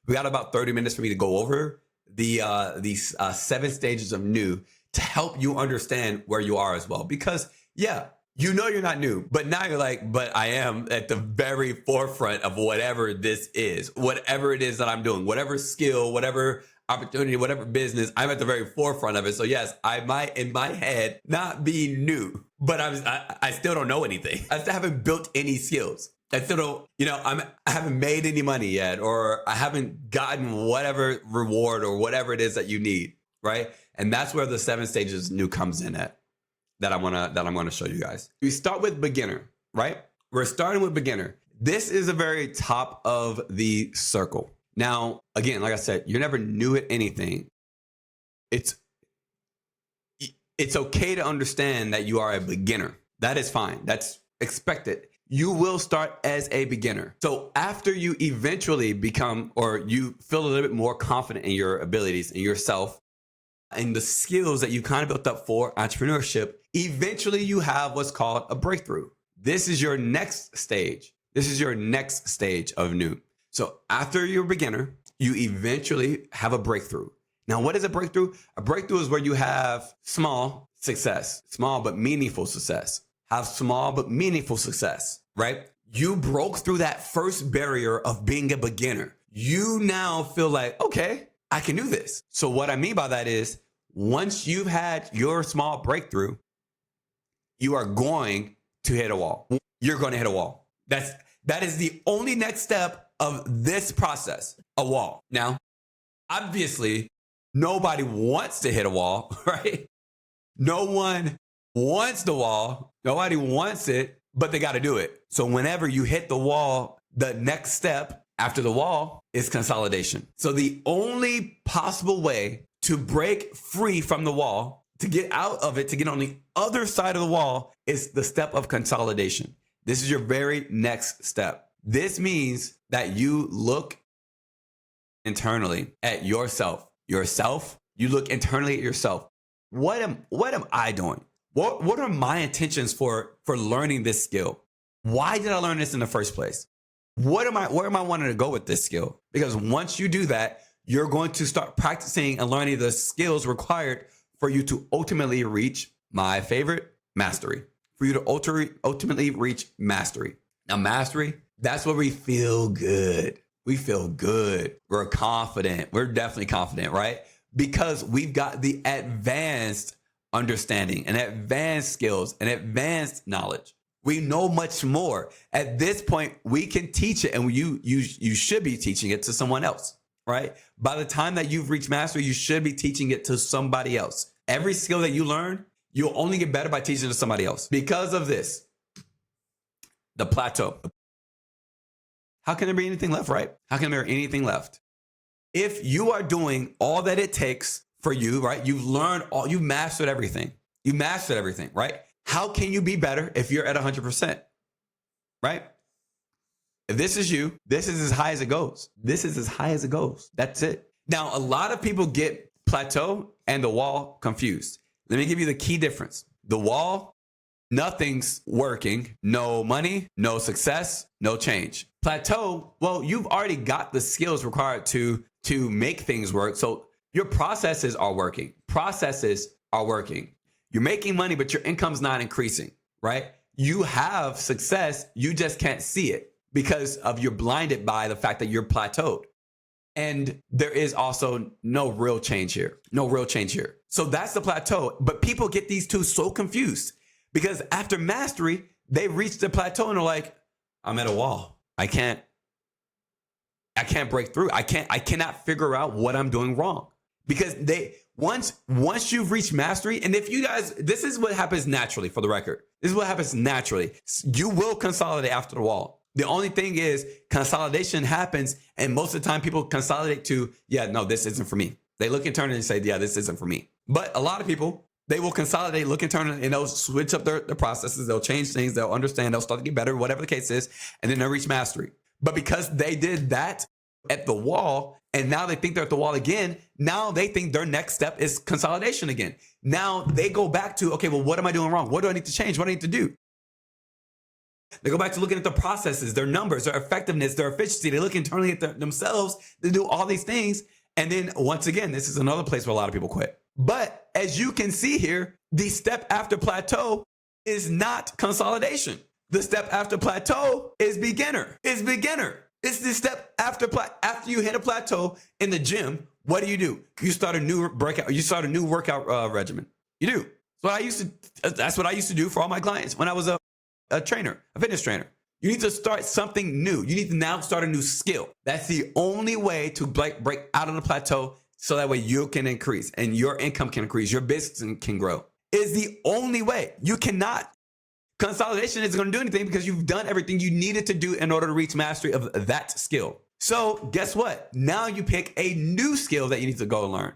We got about 30 minutes for me to go over these 7 stages of new to help you understand where you are as well. Because yeah, you know you're not new, but now you're like, but I am at the very forefront of whatever this is, whatever it is that I'm doing, whatever skill, whatever opportunity, whatever business, I'm at the very forefront of it. So yes, I might in my head not be new, but I still don't know anything. I still haven't built any skills. I still don't, I haven't made any money yet, or I haven't gotten whatever reward or whatever it is that you need, right? And that's where the 7 stages new comes in at. That I'm gonna show you guys. We start with beginner, right? We're starting with beginner. This is the very top of the circle. Now, again, like I said, you're never new at anything. It's okay to understand that you are a beginner. That is fine. That's expected. You will start as a beginner. So after you eventually become, or you feel a little bit more confident in your abilities and yourself, and the skills that you kind of built up for entrepreneurship, eventually you have what's called a breakthrough. This is your next stage. This is your next stage of new. So after you're a beginner, you eventually have a breakthrough. Now, what is a breakthrough? A breakthrough is where you have small success, small but meaningful success. Have small but meaningful success, right? You broke through that first barrier of being a beginner. You now feel like, okay, I can do this. So what I mean by that is once you've had your small breakthrough, you are going to hit a wall. You're going to hit a wall. That is the only next step of this process, a wall. Now, obviously, nobody wants to hit a wall, right? No one wants the wall. Nobody wants it, but they got to do it. So whenever you hit the wall, the next step after the wall is consolidation. So the only possible way to break free from the wall, to get out of it, to get on the other side of the wall, is the step of consolidation. This is your very next step. This means that you look internally at yourself. You look internally at yourself. What am I doing? What are my intentions for learning this skill? Why did I learn this in the first place? Where am I wanting to go with this skill? Because once you do that, you're going to start practicing and learning the skills required for you to ultimately reach my favorite, mastery. For you to ultimately reach mastery. Now, mastery, that's where we feel good. We feel good. We're confident. We're definitely confident, right? Because we've got the advanced understanding and advanced skills and advanced knowledge. We know much more. At this point, we can teach it, and you should be teaching it to someone else, right? By the time that you've reached mastery, you should be teaching it to somebody else. Every skill that you learn, you'll only get better by teaching it to somebody else. Because of this, the plateau. How can there be anything left, right? How can there be anything left? If you are doing all that it takes for you, right? You've learned all, you've mastered everything. You mastered everything, right? How can you be better if you're at 100%, right? If this is you, this is as high as it goes. This is as high as it goes. That's it. Now, a lot of people get plateau and the wall confused. Let me give you the key difference. The wall, nothing's working. No money, no success, no change. Plateau, well, you've already got the skills required to make things work. So your processes are working. Processes are working. You're making money, but your income's not increasing, right? You have success. You just can't see it because of you're blinded by the fact that you're plateaued. And there is also no real change here. No real change here. So that's the plateau. But people get these two so confused because after mastery, they reach the plateau and they're like, I'm at a wall. I can't break through. I cannot figure out what I'm doing wrong. Because once you've reached mastery, and if you guys, this is what happens naturally, for the record. This is what happens naturally. You will consolidate after the wall. The only thing is consolidation happens, and most of the time people consolidate to, yeah, no, this isn't for me. They look internally and say, yeah, this isn't for me. But a lot of people, they will consolidate, look internally, and they'll switch up their processes. They'll change things. They'll understand. They'll start to get better, whatever the case is, and then they'll reach mastery. But because they did that at the wall, and now they think they're at the wall again, now they think their next step is consolidation again. Now they go back to, okay, well, what am I doing wrong? What do I need to change? What do I need to do? They go back to looking at the processes, their numbers, their effectiveness, their efficiency. They look internally at themselves. They do all these things. And then once again, this is another place where a lot of people quit. But as you can see here, the step after plateau is not consolidation. The step after plateau is beginner. It's beginner. It's the step after you hit a plateau in the gym. What do? You start a new breakout. You start a new workout regimen. You do. That's what I used to do for all my clients when I was a trainer, a fitness trainer. You need to start something new. You need to now start a new skill. That's the only way to break out of the plateau, so that way you can increase and your income can increase, your business can grow. Is the only way. You cannot. Consolidation isn't going to do anything because you've done everything you needed to do in order to reach mastery of that skill. So guess what? Now you pick a new skill that you need to go and learn.